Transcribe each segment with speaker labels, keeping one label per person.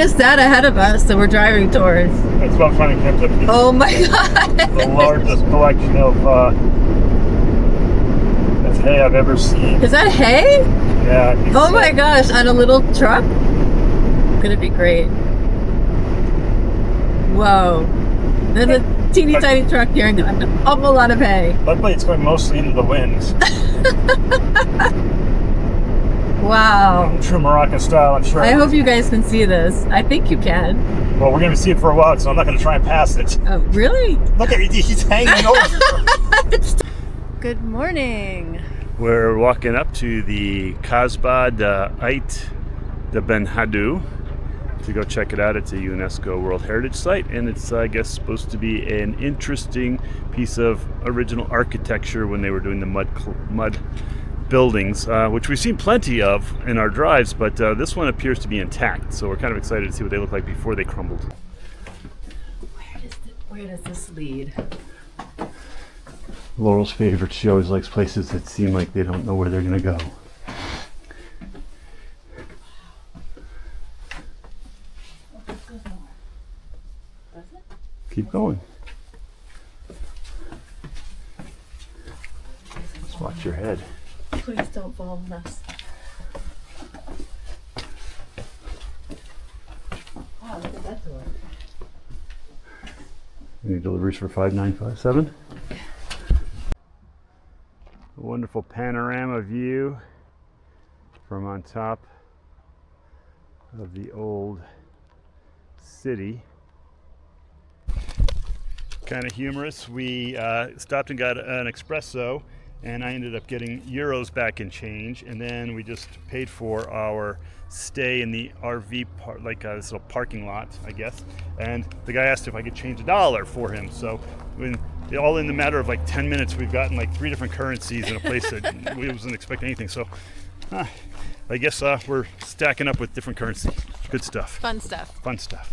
Speaker 1: is that ahead of us that we're driving towards?
Speaker 2: It's about trying to catch up to
Speaker 1: Oh my god!
Speaker 2: the largest collection of hay I've ever seen.
Speaker 1: Is that hay?
Speaker 2: Yeah.
Speaker 1: Oh my gosh, on a little truck? It's gonna be great. Whoa. There's a teeny tiny truck carrying an awful lot of hay.
Speaker 2: Luckily, it's going mostly into the wind.
Speaker 1: Wow.
Speaker 2: True Moroccan style, I'm sure.
Speaker 1: I hope you guys can see this. I think you can.
Speaker 2: Well, we're going to see it for a while, so I'm not going to try and pass it.
Speaker 1: Oh, really?
Speaker 2: Look at it, he's hanging over.
Speaker 1: Good morning.
Speaker 3: We're walking up to the Kasbah de Ait de Ben Haddou to go check it out. It's a UNESCO World Heritage Site, and it's, I guess, supposed to be an interesting piece of original architecture when they were doing the mud buildings, which we've seen plenty of in our drives, but this one appears to be intact, so we're kind of excited to see what they look like before they crumbled.
Speaker 1: Where does this lead?
Speaker 3: Laurel's favorite. She always likes places that seem like they don't know where they're going to go. Keep going. Just watch your head.
Speaker 1: Please don't fall on us. Wow, look at that door.
Speaker 3: Any deliveries for 5957? A wonderful panorama view from on top of the old city. Kind of humorous. We stopped and got an espresso, and I ended up getting euros back in change, and then we just paid for our stay in the RV this little parking lot, I guess, and the guy asked if I could change $1 for him. So all in the matter of like 10 minutes, we've gotten like 3 different currencies in a place that we wasn't expecting anything. So I guess we're stacking up with different currency. Good stuff.
Speaker 1: Fun stuff.
Speaker 3: Fun stuff.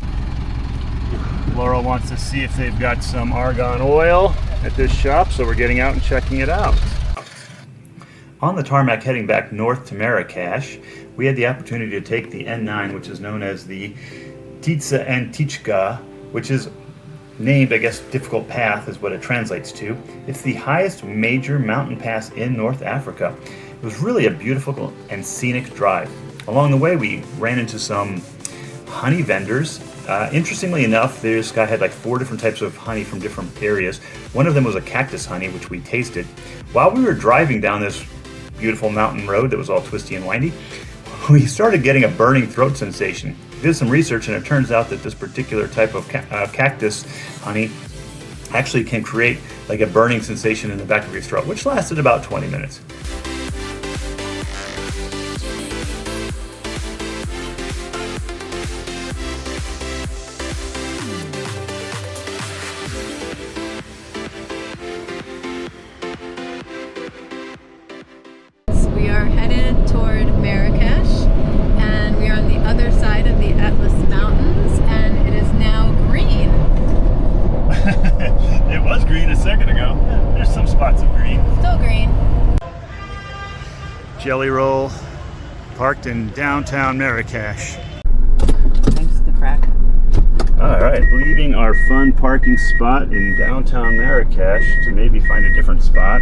Speaker 3: Laurel wants to see if they've got some argan oil at this shop, so we're getting out and checking it out. On the tarmac heading back north to Marrakesh, we had the opportunity to take the N9, which is known as the Titsa Antichka, which is named, I guess, difficult path is what it translates to. It's the highest major mountain pass in North Africa. It was really a beautiful and scenic drive. Along the way, we ran into some honey vendors. Interestingly enough, this guy had like 4 different types of honey from different areas. One of them was a cactus honey, which we tasted. While we were driving down this beautiful mountain road that was all twisty and windy, we started getting a burning throat sensation. We did some research, and it turns out that this particular type of cactus honey actually can create like a burning sensation in the back of your throat, which lasted about 20 minutes.
Speaker 1: We are headed toward Marrakesh, and we are on the other side of the Atlas Mountains, and it is now green.
Speaker 3: It was green a second ago. There's some spots of green.
Speaker 1: Still green.
Speaker 3: Jelly Roll, parked in downtown Marrakesh.
Speaker 1: Thanks to the crack.
Speaker 3: All right, leaving our fun parking spot in downtown Marrakesh to maybe find a different spot.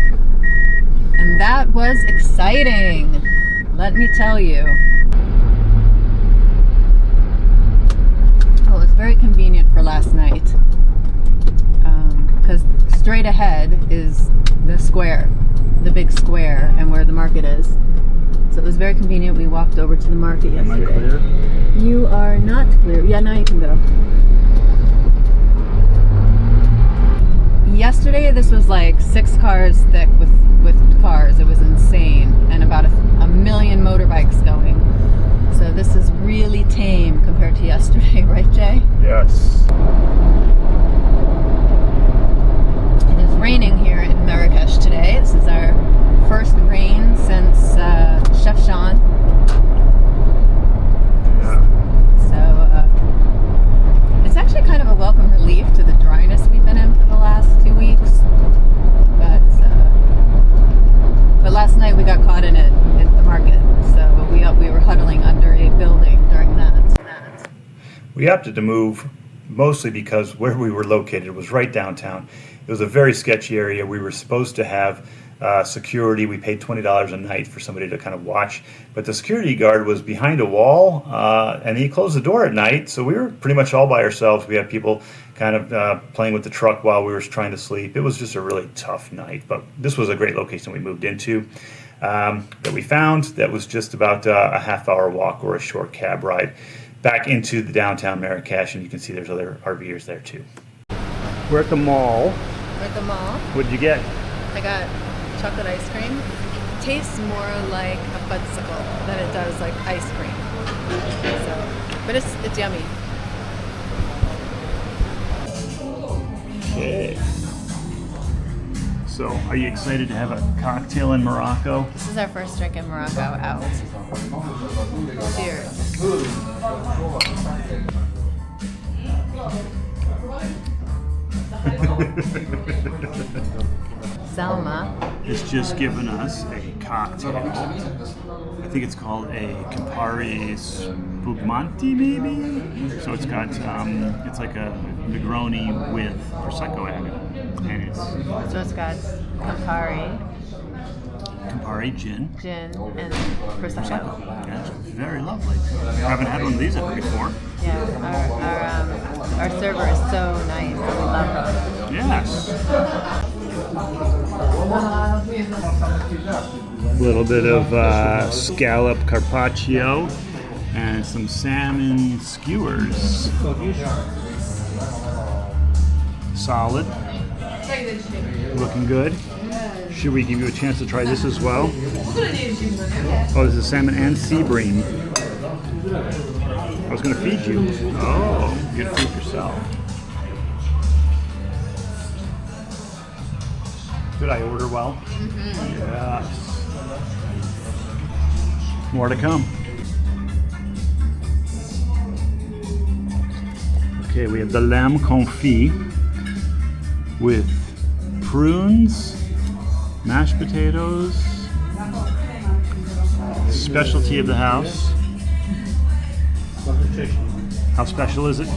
Speaker 1: And that was exciting, let me tell you. Well, it was very convenient for last night, because straight ahead is the square, the big square, and where the market is. So it was very convenient. We walked over to the market yesterday.
Speaker 3: Am I clear?
Speaker 1: You are not clear. Yeah, now you can go. Yesterday, this was like 6 cars thick with cars. It was insane, and about a million motorbikes going. So this is really tame compared to yesterday, right, Jay?
Speaker 3: Yes.
Speaker 1: It is raining here in Marrakesh today. This is our first rain since Chef Jean.
Speaker 3: Yeah.
Speaker 1: So it's actually kind of a welcome relief to the dryness we've been in for the last 2 weeks. But last night we got caught in it at the market, so we were huddling under a building during that.
Speaker 3: We opted to move mostly because where we were located was right downtown. It was a very sketchy area. We were supposed to have security. We paid $20 a night for somebody to kind of watch, but the security guard was behind a wall, and he closed the door at night, so we were pretty much all by ourselves. We had people kind of playing with the truck while we were trying to sleep. It was just a really tough night, but this was a great location we moved into that we found that was just about a half-hour walk or a short cab ride back into the downtown Marrakesh, and you can see there's other RVers there too. We're at the mall.
Speaker 1: We're at the mall.
Speaker 3: What'd you get?
Speaker 1: I got chocolate ice cream. It tastes more like a fudsicle than it does like ice cream. So, but it's yummy.
Speaker 3: Okay. So, are you excited to have a cocktail in Morocco?
Speaker 1: This is our first drink in Morocco out. Cheers. Selma
Speaker 3: It's just given us a cocktail. I think it's called a Campari Spumante, maybe? So it's got, it's like a Negroni with Prosecco added. And it's
Speaker 1: So it's got Campari,
Speaker 3: gin.
Speaker 1: and Prosecco.
Speaker 3: Yeah, it's very lovely. I haven't had one of these ever before.
Speaker 1: Yeah, our server is so nice. We love him.
Speaker 3: Yes. A little bit of scallop carpaccio and some salmon skewers. Solid. Looking good. Should we give you a chance to try this as well? Oh, this is salmon and sea bream. I was going to feed you. Oh, you're going to feed yourself. Did I order well? Mm-hmm. Yes. More to come. Okay, we have the lamb confit with prunes, mashed potatoes, specialty of the house. How special is it?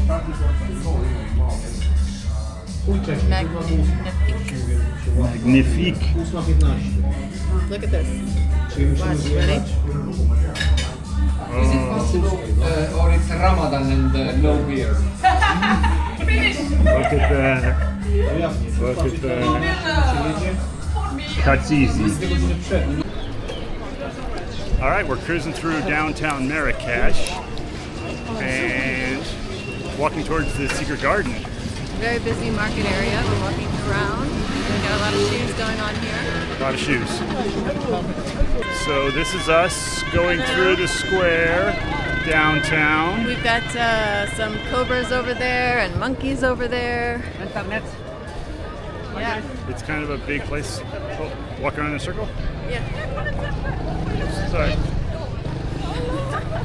Speaker 3: Magnifique.
Speaker 1: Look at this. Watch, ready?
Speaker 4: Or it's Ramadan and no beer.
Speaker 3: Look at that. Look at that. Cuts easy. All right, we're cruising through downtown Marrakesh and walking towards the secret garden.
Speaker 1: Very busy market area. We're walking around. We got a lot of shoes going on here.
Speaker 3: A lot of shoes. So this is us going through the square downtown.
Speaker 1: We've got some cobras over there and monkeys over there. Yeah.
Speaker 3: It's kind of a big place. Oh, walk around in a circle?
Speaker 1: Yeah.
Speaker 3: Sorry.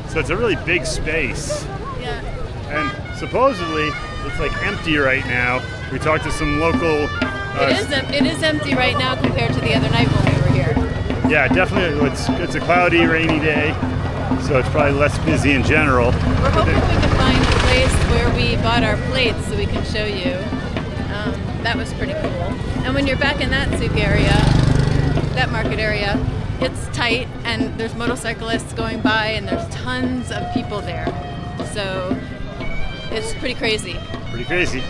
Speaker 3: So it's a really big space.
Speaker 1: Yeah.
Speaker 3: And supposedly it's like empty right now. We talked to some local.
Speaker 1: It is empty right now compared to the other night when we were here.
Speaker 3: Yeah, definitely. It's a cloudy, rainy day, so it's probably less busy in general.
Speaker 1: We're hoping we can find a place where we bought our plates so we can show you. That was pretty cool. And when you're back in that souk area, that market area, it's tight and there's motorcyclists going by and there's tons of people there. So it's pretty crazy.
Speaker 3: Pretty crazy.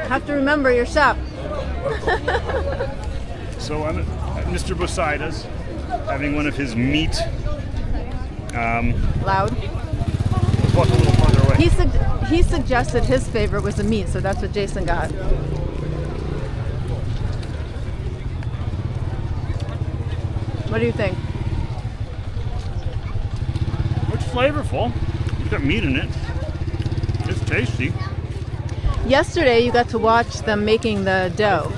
Speaker 1: Have to remember your shop.
Speaker 3: So I'm at Mr. Bosaida's having one of his meat.
Speaker 1: Loud.
Speaker 3: Let's walk a little farther away.
Speaker 1: He suggested his favorite was the meat, so that's what Jason got. What do you think?
Speaker 3: It's flavorful. It's got meat in it. It's tasty.
Speaker 1: Yesterday you got to watch them making the dough.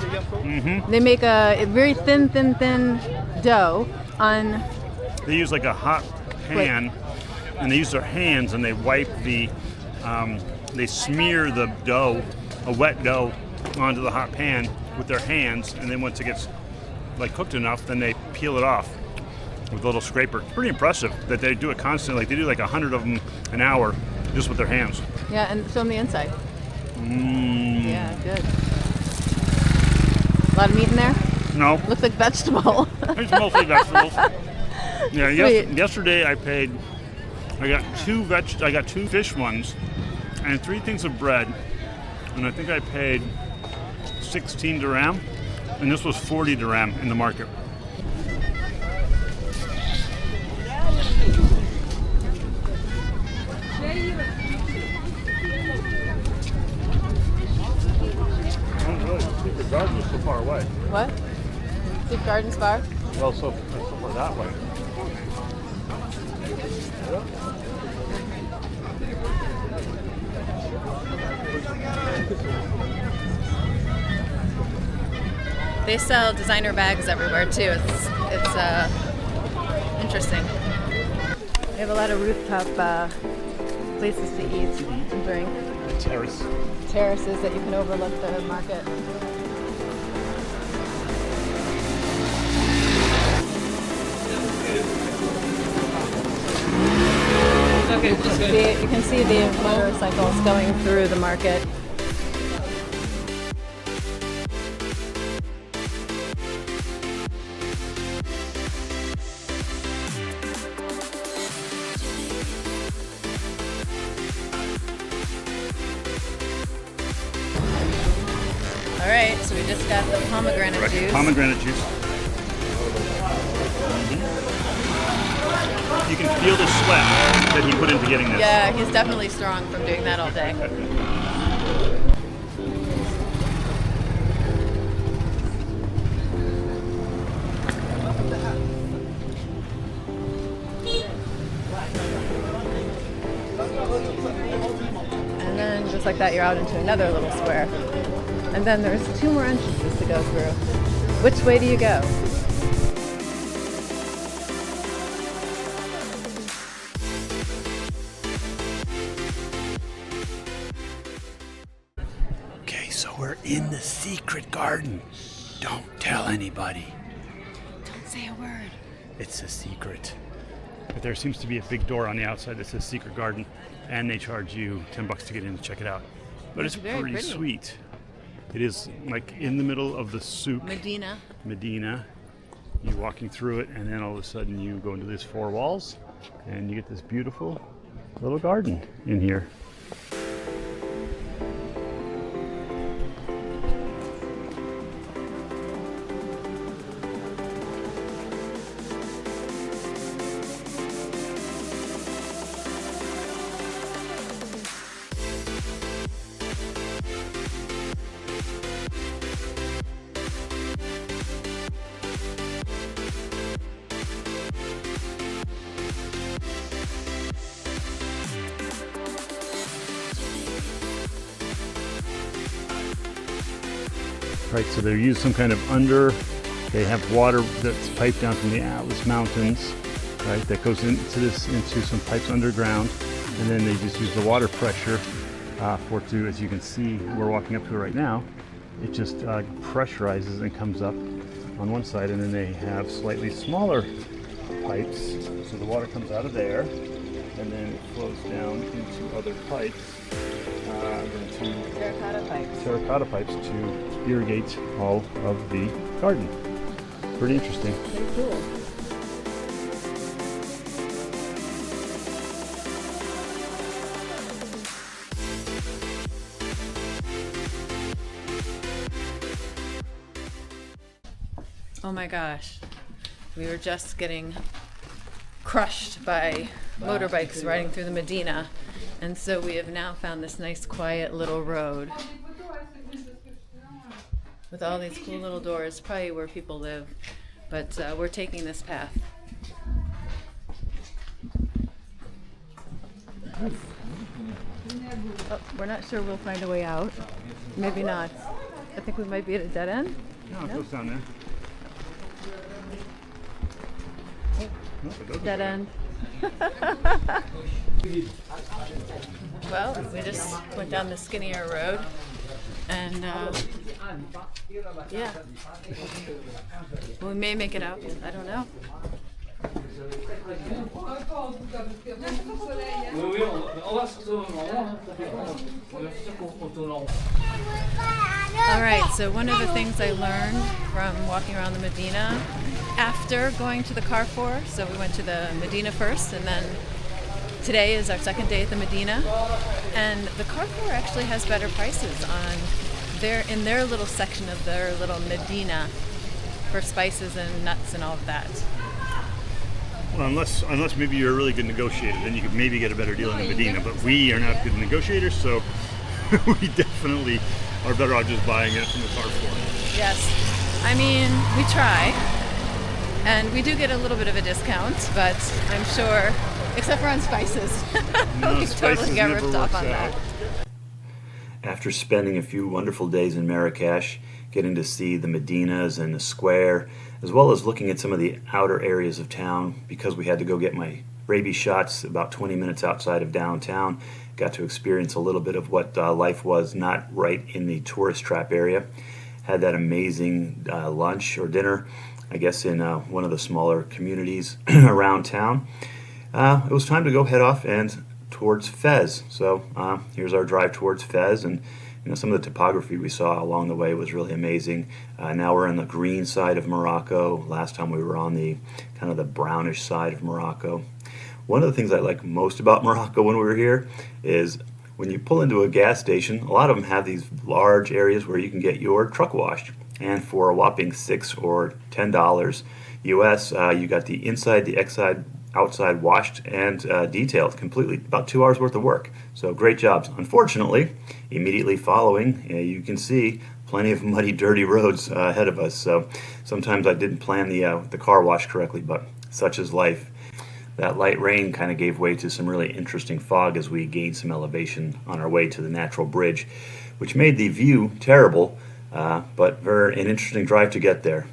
Speaker 3: Mm-hmm.
Speaker 1: They make a very thin dough on.
Speaker 3: They use like a hot pan, and they use their hands, and they wipe the, they smear the dough, a wet dough, onto the hot pan with their hands, and then once it gets like cooked enough, then they peel it off with a little scraper. It's pretty impressive that they do it constantly. Like they do like 100 of them an hour just with their hands.
Speaker 1: Yeah, and show them the inside. Yeah, good. A lot of meat in there?
Speaker 3: No.
Speaker 1: Looks like vegetable.
Speaker 3: It's mostly vegetables. Yeah,
Speaker 1: Sweet.
Speaker 3: yesterday I got two fish ones and 3 things of bread. And I think I paid 16 dirham. And this was 40 dirham in the market. The garden is so far away.
Speaker 1: What? Secret Garden's far?
Speaker 3: Well, so far that way.
Speaker 1: They sell designer bags everywhere too. It's interesting. They have a lot of rooftop places to eat and drink. Terraces that you can overlook the market. You can see the motorcycles going through the market. All right, so we just got the pomegranate juice.
Speaker 3: Pomegranate juice. You can feel the sweat that he put into getting this.
Speaker 1: Yeah, he's definitely strong from doing that all day. And then just like that, you're out into another little square. And then there's 2 more entrances to go through. Which way do you go?
Speaker 3: Okay, so we're in the secret garden. Don't tell anybody.
Speaker 1: Don't say a word.
Speaker 3: It's a secret. But there seems to be a big door on the outside that says secret garden, and they charge you $10 to get in to check it out. But it's
Speaker 1: very
Speaker 3: pretty
Speaker 1: pretty.
Speaker 3: sweet. It is like in the middle of the souk.
Speaker 1: Medina.
Speaker 3: You're walking through it, and then all of a sudden you go into these 4 walls, and you get this beautiful little garden in here. Right, so they use some kind of they have water that's piped down from the Atlas Mountains, right, that goes into some pipes underground, and then they just use the water pressure as you can see, we're walking up to it right now, it just pressurizes and comes up on one side, and then they have slightly smaller pipes, so the water comes out of there, and then it flows down into other pipes. Terracotta pipes to irrigate all of the garden. Pretty interesting.
Speaker 1: Pretty cool. Oh my gosh. We were just getting crushed by motorbikes riding through the Medina. And so we have now found this nice quiet little road with all these cool little doors, probably where people live, but we're taking this path. Oh, we're not sure we'll find a way out. Maybe not. I think we might be at a dead end.
Speaker 3: No, it goes down there.
Speaker 1: Dead end. Well, we just went down the skinnier road And yeah, we may make it out. I don't know. All right, so one of the things I learned from walking around the Medina after going to the Carrefour, so we went to the Medina first, and then today is our second day at the Medina, and the Carrefour actually has better prices in their little section of their little Medina for spices and nuts and all of that.
Speaker 3: Well, unless maybe you're a really good negotiator, then you could maybe get a better deal in the Medina. But we are not good negotiators, so we definitely are better off just buying it from the Carrefour.
Speaker 1: Yes, I mean we try, and we do get a little bit of a discount, but I'm sure, except for on spices,
Speaker 3: No,
Speaker 1: we
Speaker 3: spices
Speaker 1: totally get
Speaker 3: never
Speaker 1: ripped off
Speaker 3: works
Speaker 1: on that.
Speaker 3: out. After spending a few wonderful days in Marrakesh, getting to see the Medinas and the square, as well as looking at some of the outer areas of town, because we had to go get my rabies shots about 20 minutes outside of downtown, got to experience a little bit of what life was not right in the tourist trap area. Had that amazing lunch or dinner, I guess, in one of the smaller communities around town. It was time to go head off and towards Fez. So here's our drive towards Fez, and some of the topography we saw along the way was really amazing. Now we're on the green side of Morocco. Last time we were on the kind of the brownish side of Morocco. One of the things I like most about Morocco when we were here is when you pull into a gas station, a lot of them have these large areas where you can get your truck washed. And for a whopping $6 or $10 US, you got the inside, the outside washed and detailed completely. About 2 hours worth of work. So great jobs. Unfortunately, immediately following, you can see plenty of muddy, dirty roads ahead of us. So sometimes I didn't plan the car wash correctly, but such is life. That light rain kind of gave way to some really interesting fog as we gained some elevation on our way to the natural bridge, which made the view terrible, but an interesting drive to get there.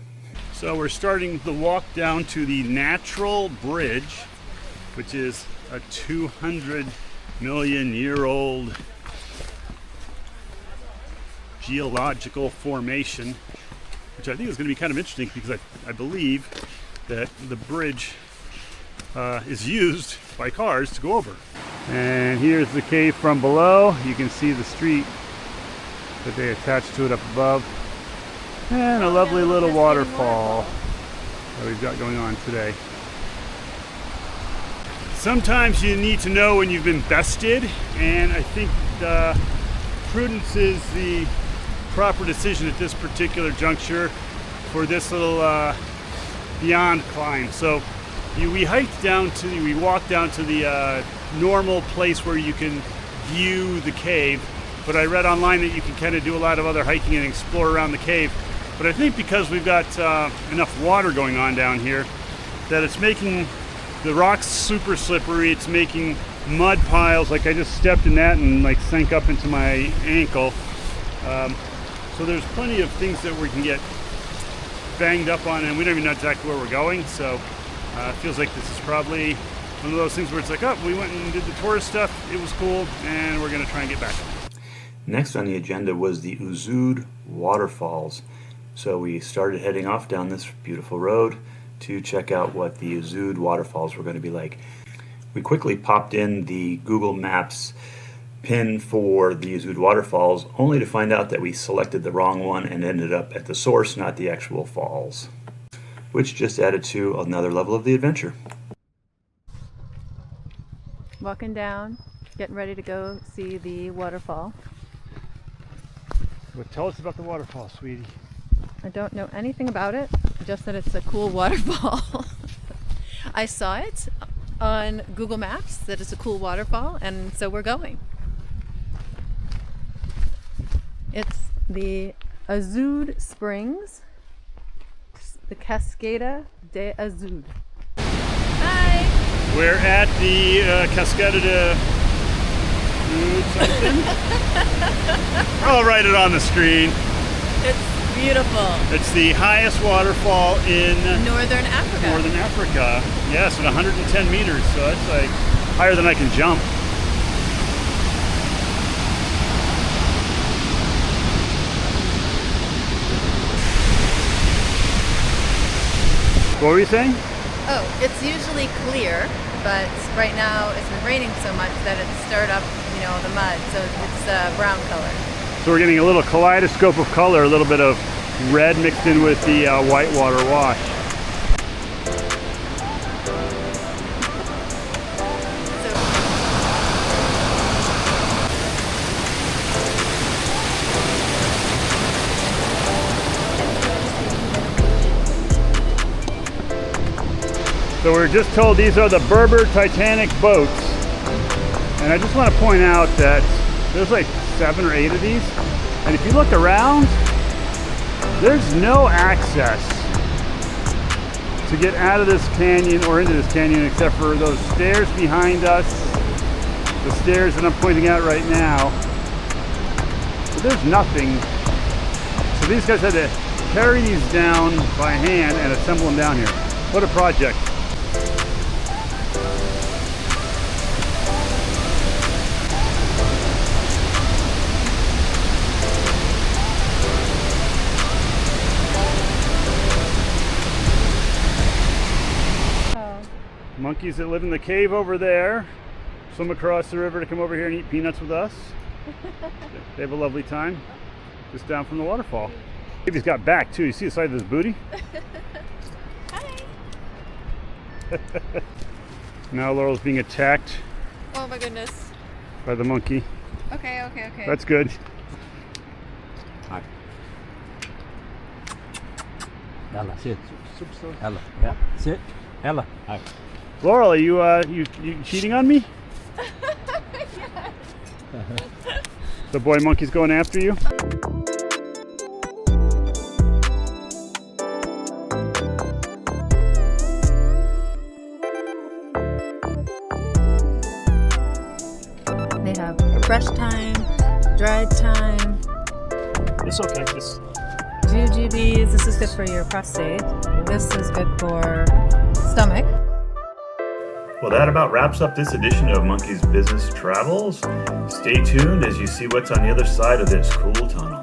Speaker 3: So we're starting the walk down to the natural bridge, which is a 200 million year old geological formation, which I think is going to be kind of interesting because I believe that the bridge is used by cars to go over. And here's the cave from below. You can see the street that they attached to it up above. And a lovely little waterfall that we've got going on today. Sometimes you need to know when you've been bested, and I think prudence is the proper decision at this particular juncture for this little beyond climb. So we walked down to the normal place where you can view the cave, but I read online that you can kind of do a lot of other hiking and explore around the cave. But I think because we've got enough water going on down here, that it's making the rocks super slippery. It's making mud piles. Like I just stepped in that and like sank up into my ankle. So there's plenty of things that we can get banged up on, and we don't even know exactly where we're going. So it feels like this is probably one of those things where it's like, oh, we went and did the tourist stuff. It was cool, and we're going to try and get back. Next on the agenda was the Uzud Waterfalls. So we started heading off down this beautiful road to check out what the Uzud Waterfalls were going to be like. We quickly popped in the Google Maps pin for the Uzud Waterfalls, only to find out that we selected the wrong one and ended up at the source, not the actual falls, which just added to another level of the adventure.
Speaker 1: Walking down, getting ready to go see the waterfall.
Speaker 3: Well, tell us about the waterfall, sweetie.
Speaker 1: I don't know anything about it, just that it's a cool waterfall. I saw it on Google Maps that it's a cool waterfall, and so we're going. It's the Uzud Springs, the Cascada de Uzud. Hi!
Speaker 3: We're at the Cascada de something. I'll write it on the screen.
Speaker 1: It's beautiful.
Speaker 3: It's the highest waterfall in
Speaker 1: Northern Africa.
Speaker 3: Northern Africa. Yes, at 110 meters, so that's like higher than I can jump. What were you saying?
Speaker 1: Oh, it's usually clear, but right now it's been raining so much that it's stirred up, you know, the mud, so it's brown color.
Speaker 3: So we're getting a little kaleidoscope of color, a little bit of red mixed in with the whitewater wash. So we're just told these are the Berber Titanic boats. And I just want to point out that there's like 7 or 8 of these. And if you look around, there's no access to get out of this canyon or into this canyon except for those stairs behind us, the stairs that I'm pointing out right now. But there's nothing. So these guys had to carry these down by hand and assemble them down here. What a project. Monkeys that live in the cave over there swim across the river to come over here and eat peanuts with us. They have a lovely time just down from the waterfall. Baby's got back too. You see the side of his booty?
Speaker 1: Hi.
Speaker 3: Now Laurel's being attacked
Speaker 1: Oh my goodness.
Speaker 3: by the monkey.
Speaker 1: Okay.
Speaker 3: That's good.
Speaker 5: Hi. Yalla, sit. Yalla. Yeah. Sit. Yalla. Hi.
Speaker 3: Laurel, are you cheating on me? The boy monkey's going after you?
Speaker 1: They have fresh thyme, dried thyme,
Speaker 2: It's okay. It's
Speaker 1: jujubes. This is good for your prostate. This is good for stomach.
Speaker 3: Well, that about wraps up this edition of Monkey's Business Travels. Stay tuned as you see what's on the other side of this cool tunnel.